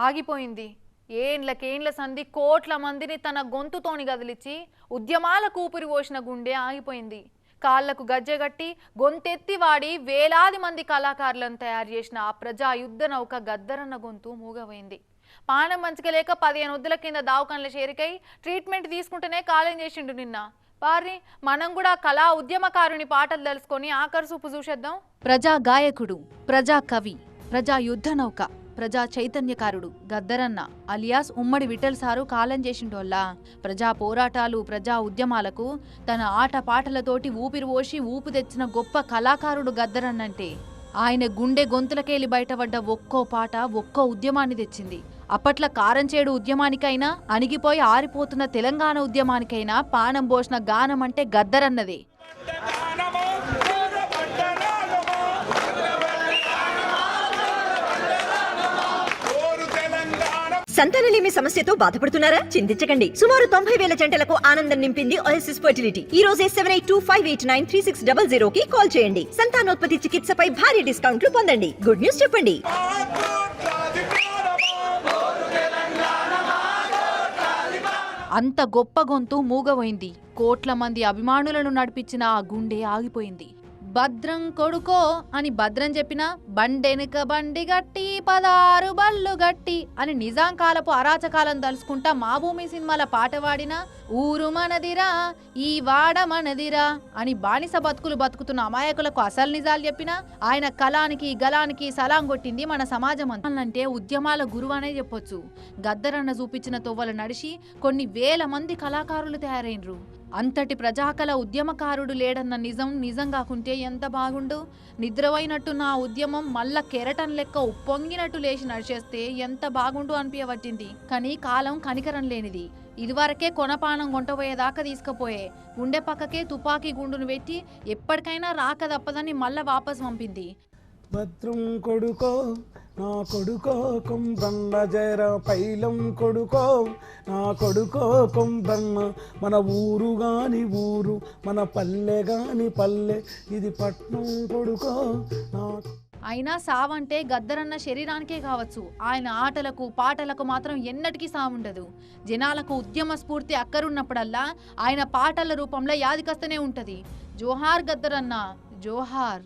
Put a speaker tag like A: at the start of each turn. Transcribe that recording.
A: ఆగిపోయింది. ఏండ్లకేండ్ల సంధి కోట్ల మందిని తన గొంతుతోని గదిలిచ్చి ఉద్యమాల కూపిరి పోసిన గుండె ఆగిపోయింది. కాళ్లకు గజ్జెగట్టి గొంతెత్తి వాడి వేలాది మంది కళాకారులను తయారు చేసిన ఆ ప్రజా యుద్ధ నౌక గద్దరన్న గొంతు మూగపోయింది. పానం మంచిగలేక 15 వద్దుల కింద దావకాన్ల చేరికై ట్రీట్మెంట్ తీసుకుంటేనే కాలం చేసిండు నిన్న. పారి మనం కూడా కళా ఉద్యమకారుని పాటలు తెలుసుకొని ఆఖరు చూపు చూసేద్దాం. ప్రజా గాయకుడు, ప్రజా కవి, ప్రజా యుద్ధ నౌక, ప్రజా చైతన్యకారుడు గద్దరన్న అలియాస్ ఉమ్మడి విఠల్ సారు కాలం చేసిండోల్లా ప్రజా పోరాటాలు, ప్రజా ఉద్యమాలకు తన ఆట పాటలతోటి ఊపిరి పోసి ఊపు తెచ్చిన గొప్ప కళాకారుడు గద్దరన్నంటే ఆయన గుండె గొంతులకేలి బయటపడ్డ ఒక్కో పాట ఒక్కో ఉద్యమాన్ని తెచ్చింది. అప్పట్ల కారంచేడు ఉద్యమానికైనా, అణిగిపోయి ఆరిపోతున్న తెలంగాణ ఉద్యమానికైనా పానం పోసిన గానం అంటే గద్దరన్నదే.
B: సంతానలేమి సమస్యతో బాధపడుతున్నారా? చింతించకండి. సుమారు 90,000 జంటలకు ఆనందం నింపింది ఓఎస్ఎస్ ఫర్టిలిటీ. ఈ రోజే 7825893600 కి కాల్ చేయండి. సంతానోత్పత్తి చికిత్సపై భారీ డిస్కౌంట్లు పొందండి. గుడ్ న్యూస్ చెప్పండి.
A: అంత గొప్ప గొంతు మూగపోయింది. కోట్ల మంది అభిమానులను నడిపించిన ఆ గుండె ఆగిపోయింది. భద్రం కొడుకో అని భద్రం చెప్పిన బండెనుక బండి గట్టి 16 బళ్ళు గట్టి అని నిజాం కాలపు అరాచకాలను తలుసుకుంటా మా భూమి సినిమాల పాట వాడిన ఊరు మనదిరా ఈ వాడ మనదిరా అని బానిస బతుకులు బతుకుతున్న అమాయకులకు అసలు నిజాలు చెప్పిన ఆయన కళానికి గలానికి సలాం కొట్టింది మన సమాజం. అంటే ఉద్యమాల గురువనే చెప్పొచ్చు. గద్దరన్న చూపించిన తొవ్వలు నడిచి కొన్ని వేల మంది కళాకారులు తయారైనరు. అంతటి ప్రజాకళ ఉద్యమకారుడు లేడన్న నిజం కాకుంటే ఎంత బాగుండు. నిద్రపోయినట్టు నా ఉద్యమం మళ్ళా కెరటం లెక్క ఉప్పొంగినట్టు లేచి నడిచేస్తే ఎంత బాగుండు అనిపించబట్టింది. కానీ కాలం కనికరం లేనిది. ఇదివరకే కొనపానం గుంటపోయేదాకా తీసుకుపోయే గుండె పక్కకే తుపాకీ గుండును పెట్టి ఎప్పటికైనా రాక తప్పదని మళ్ళా వాపస్ పంపింది.
C: భద్రం కొడుకో నా కొడుకో కుంభన్న జయర పైలం కొడుకో నా కొడుకో కుంభన్న మన ఊరు గాని ఊరు మన పల్లె గాని పల్లె ఇది పట్నం కొడుకో నా.
A: అయినా సావంటే గద్దరన్న శరీరానికే కావచ్చు, ఆయన ఆటలకు పాటలకు మాత్రం ఎన్నటికీ సావుండదు. జనాలకు ఉద్యమ స్ఫూర్తి అక్కరున్నప్పుడల్లా ఆయన పాటల రూపంలో యాదికస్తనే ఉంటది. జోహార్ గద్దరన్న, జోహార్.